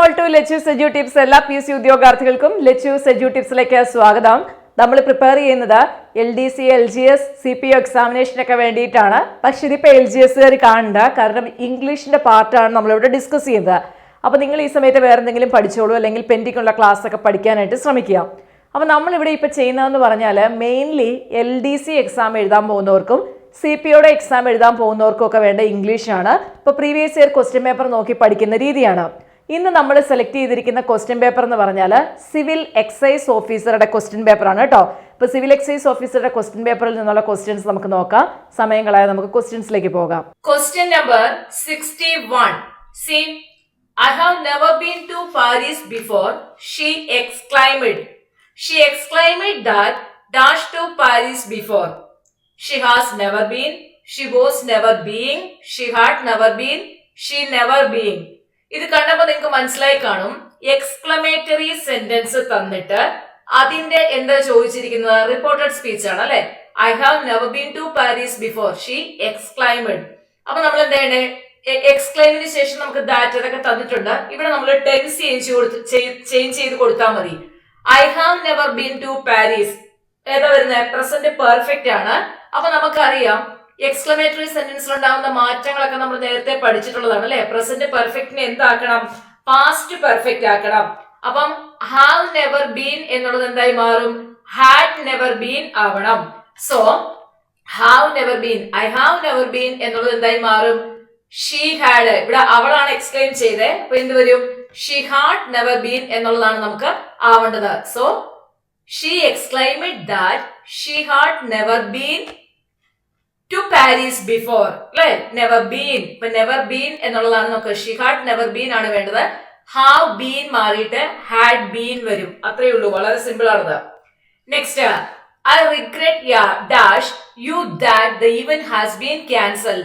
All to Lettuce Edu Tips. എല്ലാ P S C ഉദ്യോഗാർത്ഥികൾക്കും ലെറ്റ്യൂസ് എഡ്യൂ ടിപ്സിലേക്ക് സ്വാഗതം. നമ്മൾ പ്രിപ്പയർ ചെയ്യുന്നത് LDC, LGS, CPO എക്സാമിനേഷനൊക്കെ വേണ്ടിയിട്ടാണ്. പക്ഷെ ഇതിപ്പോൾ LGSകാർ കാണണ്ട, കാരണം ഇംഗ്ലീഷിൻ്റെ പാർട്ടാണ് നമ്മളിവിടെ ഡിസ്കസ് ചെയ്യുന്നത്. അപ്പോൾ നിങ്ങൾ ഈ സമയത്ത് വേറെ എന്തെങ്കിലും പഠിച്ചോളൂ, അല്ലെങ്കിൽ പെൻഡിങ്ങുള്ള ക്ലാസ് ഒക്കെ പഠിക്കാനായിട്ട് ശ്രമിക്കുക. അപ്പോൾ നമ്മളിവിടെ ഇപ്പോൾ ചെയ്യുന്നതെന്ന് പറഞ്ഞാൽ മെയിൻലി LDC എക്സാം എഴുതാൻ പോകുന്നവർക്കും CPOയുടെ എക്സാം എഴുതാൻ പോകുന്നവർക്കും ഒക്കെ വേണ്ട ഇംഗ്ലീഷാണ്. ഇപ്പോൾ പ്രീവിയസ് ഇയർ ക്വസ്റ്റ്യൻ പേപ്പർ നോക്കി പഠിക്കുന്ന രീതിയാണ്. ഇന്ന് നമ്മൾ സെലക്ട് ചെയ്തിരിക്കുന്ന ക്വസ്റ്റ്യൻ പേപ്പർ എന്ന് പറഞ്ഞാൽ സിവിൽ എക്സൈസ് ഓഫീസറുടെ ക്വസ്റ്റ്യൻ പേപ്പറാണ് കേട്ടോ. ഇപ്പോൾ സിവിൽ എക്സൈസ് ഓഫീസറുടെ ക്വസ്റ്റ്യൻ പേപ്പറിൽ നിന്നുള്ള ക്വസ്റ്റ്യൻസ് നമുക്ക് നോക്കാം. സമയങ്ങളായ നമുക്ക് ക്വസ്റ്റ്യൻസിലേക്ക് പോകാം. Question number 61. See, I have never been to Paris before. She exclaimed. She exclaimed that dash to Paris before. She has never been. She was never being. She had never been. She never being. ഇത് കണ്ടപ്പോൾ നിങ്ങൾക്ക് മനസ്സിലായി കാണും. Exclamatory sentence തന്നിട്ട് അതിന്റെ എന്താ ചോദിച്ചിരിക്കുന്നത്? Reported speech ആണ് അല്ലെ. I have never been to Paris before. She exclaimed. അപ്പൊ നമ്മൾ എന്താ ചെയ്യണ്ടേ? എക്സ്ക്ലൈമിന് ശേഷം നമുക്ക് ദാറ്റ് അതൊക്കെ തന്നിട്ടുണ്ട്. ഇവിടെ നമ്മൾ ടെൻസ് ചേഞ്ച് ചെയ്ത് കൊടുത്താൽ മതി. I have never been to Paris ഏതാ വരുന്നത്? പ്രസന്റ് പെർഫെക്റ്റ് ആണ്. അപ്പൊ നമുക്കറിയാം എക്സ്ക്ലമേറ്ററി സെന്റൻസിൽ ഉണ്ടാകുന്ന മാറ്റങ്ങളൊക്കെ നമ്മൾ നേരത്തെ പഠിച്ചിട്ടുള്ളതാണ് അല്ലെ. പ്രസന്റ് പെർഫെക്റ്റിനെ എന്താക്കണം? പാസ്റ്റ് പെർഫെക്റ്റ് ആക്കണം. അപ്പം ഹാവ് നെവർ ബീൻ എന്നുള്ളത് എന്തായി മാറും? ഹാഡ് നെവർ ബീൻ ആവണം. So have never been, I have never been എന്നുള്ളത് എന്തായി മാറും? She had. ഇവിടെ അവളാണ് എക്സ്ക്ലെയിം ചെയ്തേ, അപ്പൊ എന്ത് വരും? ഷീ ഹാഡ് നെവർ ബീൻ എന്നുള്ളതാണ് നമുക്ക് ആവേണ്ടത്. So she exclaimed that she had never been to Paris before അല്ലെ. നെവർ ബീൻ, ഇപ്പൊ നെവർ ബീൻ എന്നുള്ളതാണ് നമുക്ക്. ഷീ ഹാഡ് നെവർ ബീൻ ആണ് വേണ്ടത്. ഹാവ് ബീൻ മാറിയിട്ട് ഹാഡ് ബീൻ വരും. അത്രയേ ഉള്ളൂ, വളരെ സിമ്പിൾ ആണത്. Next, I regret dash you that the event has been cancel.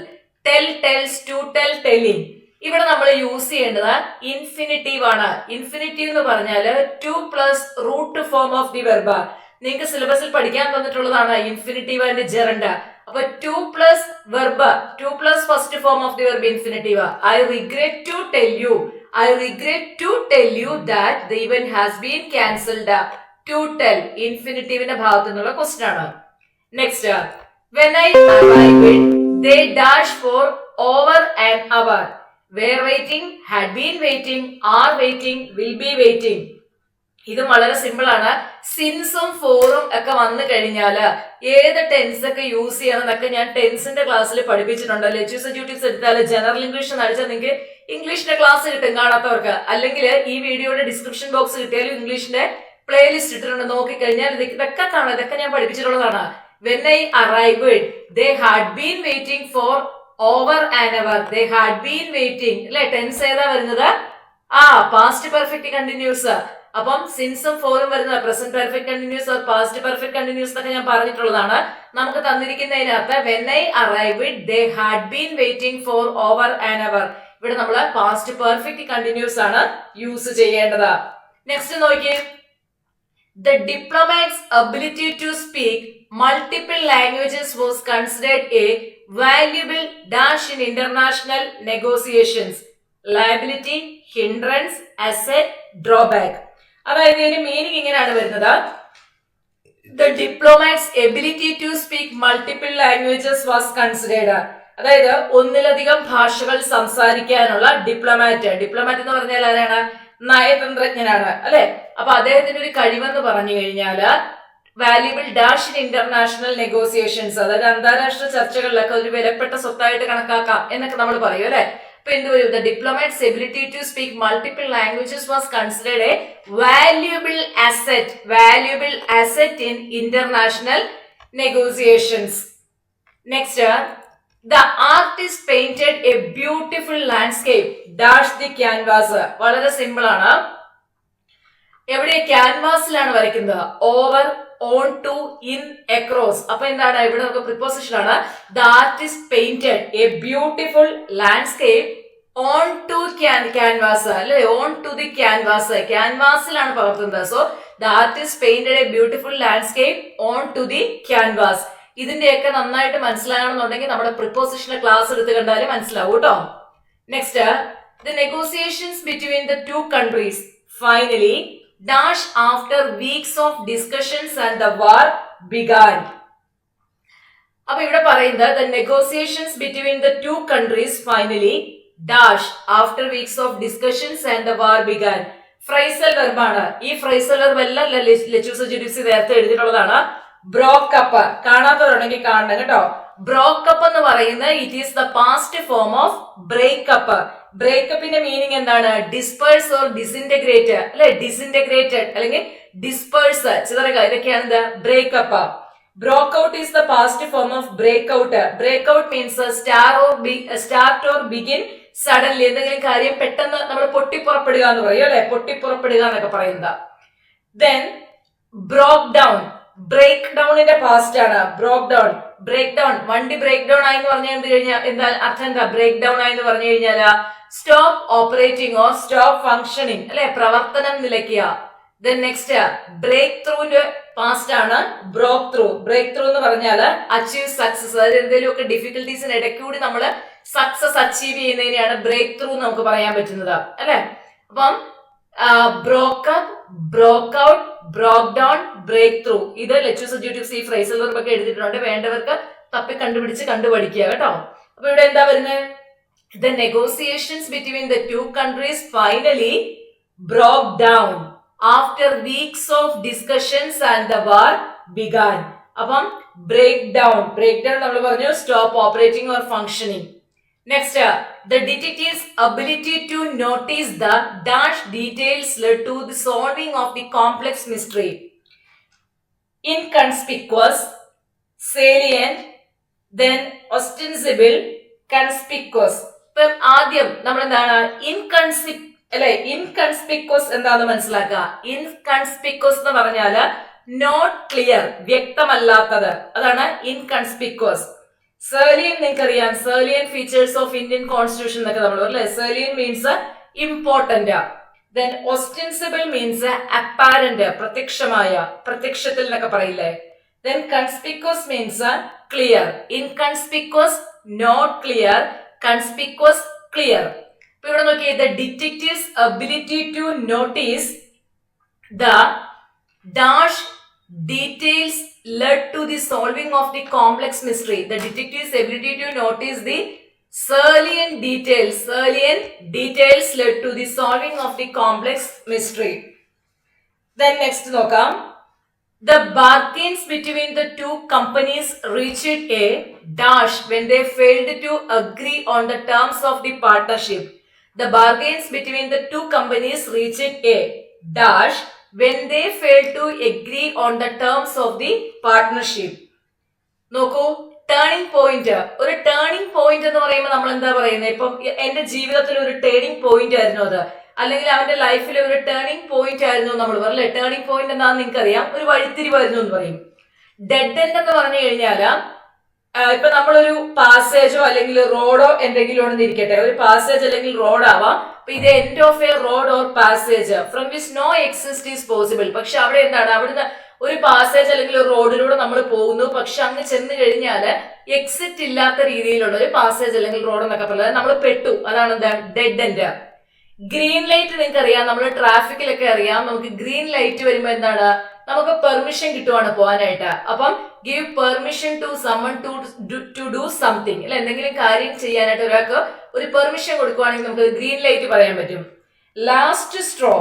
Tell, tells, to tell, telling. ഇവിടെ നമ്മൾ യൂസ് ചെയ്യേണ്ടത് ഇൻഫിനിറ്റീവ് ആണ്. ഇൻഫിനിറ്റീവ് എന്ന് പറഞ്ഞാൽ 2 plus root form of the verb. നിങ്ങൾക്ക് സിലബസിൽ പഠിക്കാൻ തന്നിട്ടുള്ളതാണ് ഇൻഫിനിറ്റീവ് ആൻഡ് ജെറൻഡ്. അപ്പൊ 2 plus verb, 2 plus first form of the verb infinitive. I regret to tell you, I regret to tell you that the event has been cancelled. To tell ഇൻഫിനിറ്റീവിന്റെ ഭാഗത്തു നിന്നുള്ള question ആണ്. Next, when I arrived they dash for over an hour. Were waiting, had been waiting, are waiting, will be waiting. ഇതും വളരെ simple ആണ്. സിൻസും ഫോറും ഒക്കെ വന്നു കഴിഞ്ഞാല് ഏത് ടെൻസ് ഒക്കെ യൂസ് ചെയ്യണം എന്നൊക്കെ ഞാൻ ടെൻസിന്റെ ക്ലാസ്സിൽ പഠിപ്പിച്ചിട്ടുണ്ട്. ലെറ്റ്യൂസ് എഡ്യൂ ടിപ്സ് എടുത്താൽ ജനറൽ ഇംഗ്ലീഷ് നടിച്ചാൽ നിങ്ങൾക്ക് ഇംഗ്ലീഷിന്റെ ക്ലാസ് കിട്ടും കാണാത്തവർക്ക്. അല്ലെങ്കിൽ ഈ വീഡിയോയുടെ ഡിസ്ക്രിപ്ഷൻ ബോക്സ് കിട്ടിയാലും ഇംഗ്ലീഷിന്റെ പ്ലേലിസ്റ്റ് ഇട്ടിട്ടുണ്ട്, നോക്കിക്കഴിഞ്ഞാൽ ഇതൊക്കെ കാണാം. ഇതൊക്കെ ഞാൻ പഠിപ്പിച്ചിട്ടുള്ളതാണ്. When I arrived, they had been waiting for over an hour. They had been waiting. അല്ലെ, ടെൻസ് ഏതാ വരുന്നത്? Past perfect continuous. അപ്പം സിൻസും ഫോറും വരുന്നത് present perfect continuous or past perfect continuous എന്നൊക്കെ ഞാൻ പറഞ്ഞിട്ടുള്ളതാണ്. നമുക്ക് തന്നിരിക്കുന്നതിനകത്ത് when I arrived, they had been waiting for over an hour. ഇവിടെ നമ്മൾ പാസ്റ്റ് പെർഫെക്റ്റ് കണ്ടിന്യൂസ് ആണ് യൂസ് ചെയ്യേണ്ടത്. നെക്സ്റ്റ് നോക്കിയേ. The diplomat's ability to speak multiple languages was considered a valuable dash in international negotiations. Liability, hindrance, asset, drawback. അതായത് ഇതിന്റെ meaning ഇങ്ങനെയാണ് വരുന്നത്. The diplomat's ability to speak multiple languages was considered. അതായത് ഒന്നിലധികം ഭാഷകൾ സംസാരിക്കാനുള്ള ഡിപ്ലോമാറ്റ്. ഡിപ്ലോമാറ്റ് എന്ന് പറഞ്ഞാൽ ആരാണ്? നയതന്ത്രജ്ഞനാണ് അല്ലെ. അപ്പൊ അദ്ദേഹത്തിന്റെ ഒരു കഴിവെന്ന് പറഞ്ഞു കഴിഞ്ഞാല് valuable dash in international negotiations, അതായത് അന്താരാഷ്ട്ര ചർച്ചകളിലൊക്കെ ഒരു വിലപ്പെട്ട സ്വത്തായിട്ട് കണക്കാക്കാം എന്നൊക്കെ നമ്മൾ പറയും അല്ലെ. അപ്പൊ എന്ത് വരും? The diplomats ability to speak multiple languages was considered a valuable asset. Valuable asset in international negotiations. Next, the artist painted a beautiful landscape dash the canvas. വളരെ സിമ്പിൾ ആണ്. എവിടെ? ക്യാൻവാസിലാണ് വരയ്ക്കുന്നത്. Over, onto, in, across. അപ്പൊ എന്താണ്? ഇവിടെ നമുക്ക് preposition ആണ്. The artist painted a beautiful landscape on to canvas അല്ലെ. on to the canvas, ക്യാൻവാസിലാണ് പകർത്തുന്നത്. So the artist painted a beautiful landscape on to the canvas. ഇതിന്റെയൊക്കെ നന്നായിട്ട് മനസ്സിലാകണമെന്നുണ്ടെങ്കിൽ നമ്മുടെ പ്രിപ്പോസിഷന്റെ ക്ലാസ് എടുത്ത് കണ്ടാലും മനസ്സിലാവും കേട്ടോ. Next, the negotiations between the two countries finally dash after weeks of discussions and the war began. അപ്പൊ ഇവിടെ പറയുന്നത് the negotiations between the two countries finally dash after weeks of discussions and the war began. Phrasal വെർബാണ്. ഈ phrasal verb എല്ലാം ലെച്ചൂസ് ജുഡിപ്സി നേരത്തെ എഴുതിയിട്ടുള്ളതാണ്. Broke up കാണാത്തവരുണ്ടെങ്കിൽ കാണണം കേട്ടോ. ബ്രോക്കപ്പ് എന്ന് പറയുന്നത് it is the past form of break up. ബ്രേക്കപ്പിന്റെ മീനിങ് എന്താണ്? ഡിസ്പേഴ്സ് ഓർ ഡിസിന്റഗ്രേറ്റ് അല്ലെ, ഡിസിന്റഗ്രേറ്റഡ് അല്ലെങ്കിൽ ഡിസ്പേഴ്സ്, ചിതറുക, ഇതൊക്കെയാണ് ഇത് break up. Broke out is the past form of breakout. Breakout means start or begin suddenly. എന്തെങ്കിലും കാര്യം പെട്ടെന്ന് നമ്മൾ പൊട്ടിപ്പുറപ്പെടുക എന്ന് പറയും അല്ലെ, പൊട്ടിപ്പുറപ്പെടുക എന്നൊക്കെ പറയുന്നത്. Then broke down. ബ്രേക്ക് ഡൗണിന്റെ പാസ്റ്റ് ആണ് ബ്രോക്ക് ഡൗൺ. ബ്രേക്ക് ഡൗൺ, വണ്ടി ബ്രേക്ക് ഡൗൺ ആയി എന്ന് പറഞ്ഞു കഴിഞ്ഞാൽ എന്താ അർത്ഥം? എന്താ ബ്രേക്ക് ഡൗൺ ആയി എന്ന് പറഞ്ഞു കഴിഞ്ഞാൽ stop operating or stop functioning അല്ലെ, പ്രവർത്തനം നിലയ്ക്കുക. Then next ബ്രേക്ക് ത്രൂന്റെ പാസ്റ്റ് ആണ് ബ്രോക്ക് ത്രൂ. ബ്രേക്ക് ത്രൂ എന്ന് പറഞ്ഞാൽ അച്ചീവ് സക്സസ്, അതായത് എന്തെങ്കിലുമൊക്കെ ഡിഫിക്കൽട്ടീസിന് ഇടയ്ക്കൂടി നമ്മൾ സക്സസ് അച്ചീവ് ചെയ്യുന്നതിനെയാണ് ബ്രേക്ക് ത്രൂ എന്ന് നമുക്ക് പറയാൻ പറ്റുന്നത് അല്ലെ. അപ്പം broke up, broke out, broke down, breakthrough, ഇത് ലെക്ചേഴ്സ് ജുഡിപ്സി ഈ ഫ്രൈസൽ വെർബൊക്കെ എഴുതിയിട്ടുണ്ട്. വേണ്ടവർക്ക് തപ്പി കണ്ടുപിടിച്ച് കണ്ടുപഠിക്കുക കേട്ടോ. അപ്പൊ ഇവിടെ എന്താ വരുന്നത്? The negotiations between the two countries finally broke down after weeks of discussions and the war began. അപ്പം ബ്രേക്ക് ഡൗൺ, ബ്രേക്ക് ഡൗൺ നമ്മൾ പറഞ്ഞു stop operating or functioning. Next, the detective's ability to notice the dash details led to the solving of the complex mystery. Inconspicuous, salient, then ostensible, conspicuous. ഇപ്പം ആദ്യം നമ്മൾ എന്താണ് ഇൻകൺസ്പിക്വസ് എന്താന്ന് മനസ്സിലാക്കുക. ഇൻകൺസ്പിക്വസ് എന്ന് പറഞ്ഞാല് നോട്ട് ക്ലിയർ, വ്യക്തമല്ലാത്തത്, അതാണ് ഇൻകൺസ്പിക്വസ്. സെർലിയൻ നിങ്ങൾക്കറിയാം, salient features of Indian constitution എന്നൊക്കെ നമ്മൾ അല്ലെ. Salient means important. Then ostensible means apparent, പ്രത്യക്ഷമായ, പ്രത്യക്ഷത്തിൽ എന്നൊക്കെ പറയില്ലേ. Then conspicuous means clear. Inconspicuous not clear, conspicuous clear. ഇപ്പൊ ഇവിടെ നോക്കിയേ, the detective's ability to notice the dash details led to the solving of the complex mystery. The detective's ability to notice the salient details led to the solving of the complex mystery. Then next നോക്കാം. The bargains between the two companies reached a dash when they failed to agree on the terms of the partnership. The bargains between the two companies reached a dash when they failed to agree on the terms of the partnership. നോക്കൂ, turning point. ഒരു turning point എന്ന് പറയുമ്പോൾ നമ്മൾ എന്താ പറയുന്നത്? ഇപ്പം എന്റെ ജീവിതത്തിൽ ഒരു ടേണിംഗ് പോയിന്റ് ആയിരുന്നു അത്, അല്ലെങ്കിൽ അവന്റെ ലൈഫിൽ ഒരു ടേണിംഗ് പോയിന്റ് ആയിരുന്നു നമ്മൾ പറയല്ലേ. ടേണിംഗ് പോയിന്റ് എന്താണെന്ന് നിങ്ങൾക്കറിയാം, ഒരു വഴിത്തിരിവായിരുന്നു എന്ന് പറയും. ഡെഡ് എൻഡ് എന്ന് പറഞ്ഞു കഴിഞ്ഞാല് ഇപ്പൊ നമ്മളൊരു പാസേജോ അല്ലെങ്കിൽ റോഡോ എന്തെങ്കിലും ഉണ്ടെന്ന് ഇരിക്കട്ടെ, ഒരു പാസേജ് അല്ലെങ്കിൽ റോഡ് ആവാം. അപ്പൊ ഇത് end of a road or passage from which no exist is possible. പക്ഷെ അവിടെ എന്താണ്, അവിടുന്ന് ഒരു പാസേജ് അല്ലെങ്കിൽ ഒരു റോഡിലൂടെ നമ്മൾ പോകുന്നു, പക്ഷെ അങ്ങ് ചെന്ന് കഴിഞ്ഞാൽ എക്സിറ്റ് ഇല്ലാത്ത രീതിയിലുള്ള ഒരു പാസേജ് അല്ലെങ്കിൽ റോഡ് എന്നൊക്കെ പറയുന്നത് നമ്മൾ പെട്ടു, അതാണ് എന്താ ഡെഡ് എൻഡ്. ഗ്രീൻ ലൈറ്റ് നിങ്ങൾക്ക് അറിയാം, നമ്മൾ ട്രാഫിക്കിലൊക്കെ അറിയാം, നമുക്ക് ഗ്രീൻ ലൈറ്റ് വരുമ്പോ എന്താണ്, നമുക്ക് പെർമിഷൻ കിട്ടുവാണ് പോകാനായിട്ട്. അപ്പം give permission to summon to do something അല്ലെ, എന്തെങ്കിലും കാര്യം ചെയ്യാനായിട്ട് ഒരാൾക്ക് ഒരു പെർമിഷൻ കൊടുക്കുവാണെങ്കിൽ നമുക്ക് ഗ്രീൻ ലൈറ്റ് പറയാൻ പറ്റും. Last straw.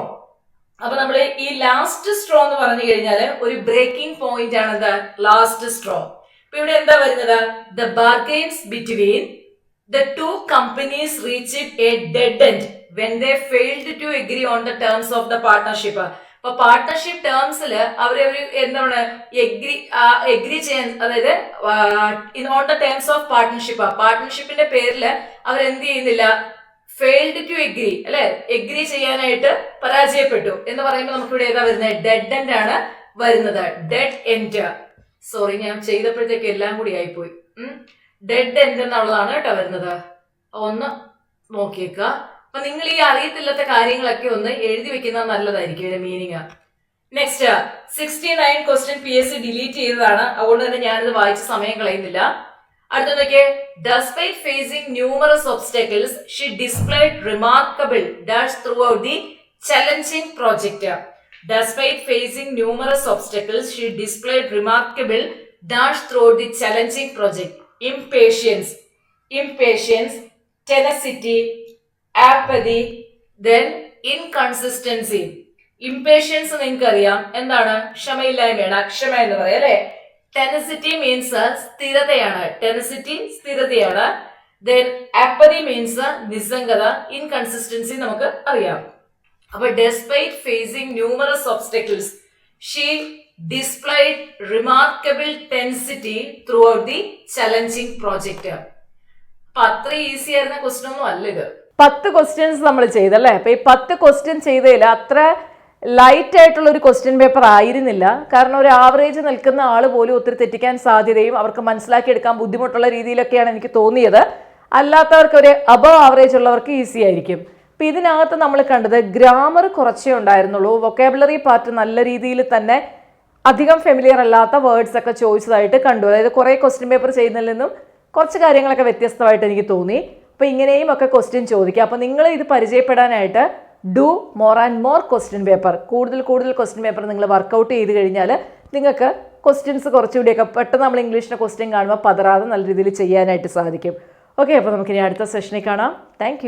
അപ്പൊ നമ്മൾ ഈ ലാസ്റ്റ് സ്ട്രോ എന്ന് പറഞ്ഞു കഴിഞ്ഞാല് ഒരു ബ്രേക്കിംഗ് പോയിന്റ് ആണ് എന്താ ലാസ്റ്റ് സ്ട്രോ. ഇപ്പൊ ഇവിടെ എന്താ വരുന്നത്? The bargains between the two companies reached a dead end when they failed to agree on the terms of the partnership. അപ്പൊ പാർട്ട്ണർഷിപ്പ് ടേംസിൽ അവര് എന്താണ് എഗ്രി ചെയ്യാൻ, അതായത് on the terms of partnership, പാർട്ട്ണർഷിപ്പിന്റെ പേരിൽ അവരെന്ത് ചെയ്യുന്നില്ല, ഫെയിൽഡ് ടു എഗ്രി അല്ലെ, എഗ്രി ചെയ്യാനായിട്ട് പരാജയപ്പെട്ടു എന്ന് പറയുമ്പോൾ നമുക്ക് ഇവിടെ ഏതാ വരുന്നത്? ഡെഡ് എൻഡ് ആണ് വരുന്നത്. ഡെഡ് എൻഡ്, സോറി ഞാൻ ചെയ്തപ്പോഴത്തേക്ക് എല്ലാം കൂടി ആയിപ്പോയി. ഡെഡ് എൻഡ് എന്നുള്ളതാണ് കേട്ടോ വരുന്നത്. ഒന്ന് നോക്കിയേക്കുക. അപ്പൊ നിങ്ങൾ ഈ അറിയത്തില്ലാത്ത കാര്യങ്ങളൊക്കെ ഒന്ന് എഴുതി വെക്കുന്നത് നല്ലതായിരിക്കും ഇതിന്റെ meaning. Next 69 question PSC delete ചെയ്തതാണ്, അതുകൊണ്ട് തന്നെ ഞാനിത് വായിച്ച സമയം കളയുന്നില്ല. അടുത്ത നോക്കിയേ, despite facing numerous obstacles, she displayed remarkable dash throughout the challenging project. Despite facing numerous obstacles, she displayed remarkable dash throughout the challenging project. Impatience, tenacity, apathy, then inconsistency. Impatience നിങ്ങൾക്ക് അറിയാം എന്താണ്? ക്ഷമയില്ലായ്മയാണ്, അക്ഷമ എന്ന് പറയാം അല്ലെ. ടെനസിറ്റി മീൻസ് സ്ഥിരതയാണ്, സ്ഥിരതയാണ്. Then apathy means നിസ്സംഗത, inconsistency നമുക്ക് അറിയാം. അപ്പൊ despite facing numerous obstacles, she displayed remarkable tenacity throughout the challenging project. അപ്പൊ അത്ര ഈസി ആയിരുന്ന ക്വസ്റ്റ്യൻ ഒന്നും അല്ല ഇത്. 10 ക്വസ്റ്റ്യൻസ് നമ്മൾ ചെയ്തല്ലേ. അപ്പൊ ഈ 10 ക്വസ്റ്റ്യൻ ചെയ്തതിൽ അത്ര ലൈറ്റ് ആയിട്ടുള്ള ഒരു ക്വസ്റ്റ്യൻ പേപ്പർ ആയിരുന്നില്ല. കാരണം ഒരു ആവറേജ് നിൽക്കുന്ന ആൾ പോലും ഒത്തിരി തെറ്റിക്കാൻ സാധ്യതയും അവർക്ക് മനസ്സിലാക്കിയെടുക്കാൻ ബുദ്ധിമുട്ടുള്ള രീതിയിലൊക്കെയാണ് എനിക്ക് തോന്നിയത്. അല്ലാത്തവർക്ക് ഒരു അബവ് ആവറേജ് ഉള്ളവർക്ക് ഈസി ആയിരിക്കും. അപ്പം ഇതിനകത്ത് നമ്മൾ കണ്ടത് ഗ്രാമർ കുറച്ചേ ഉണ്ടായിരുന്നുള്ളൂ. വൊക്കാബുലറി പാർട്ട് നല്ല രീതിയിൽ തന്നെ അധികം ഫെമിലിയർ അല്ലാത്ത വേർഡ്സ് ഒക്കെ ചോദിച്ചതായിട്ട് കണ്ടു. അതായത് കുറേ ക്വസ്റ്റ്യൻ പേപ്പർ ചെയ്യുന്നതിൽ നിന്നും കുറച്ച് കാര്യങ്ങളൊക്കെ വ്യത്യസ്തമായിട്ട് എനിക്ക് തോന്നി. അപ്പോൾ ഇങ്ങനെയും ഒക്കെ ക്വസ്റ്റ്യൻ ചോദിക്കുക. അപ്പോൾ നിങ്ങൾ ഇത് പരിചയപ്പെടാനായിട്ട് do more and more question paper, കൂടുതൽ ക്വസ്റ്റ്യൻ പേപ്പർ നിങ്ങൾ വർക്കൗട്ട് ചെയ്ത് കഴിഞ്ഞാൽ നിങ്ങൾക്ക് ക്വസ്റ്റ്യൻസ് കുറച്ചുകൂടിയൊക്കെ പെട്ടെന്ന് നമ്മൾ ഇംഗ്ലീഷിൻ്റെ ക്വസ്റ്റ്യൻ കാണുമ്പോൾ പതറാതെ നല്ല രീതിയിൽ ചെയ്യാനായിട്ട് സാധിക്കും. ഓക്കെ, അപ്പോൾ നമുക്കിനി അടുത്ത സെഷനിൽ കാണാം. താങ്ക്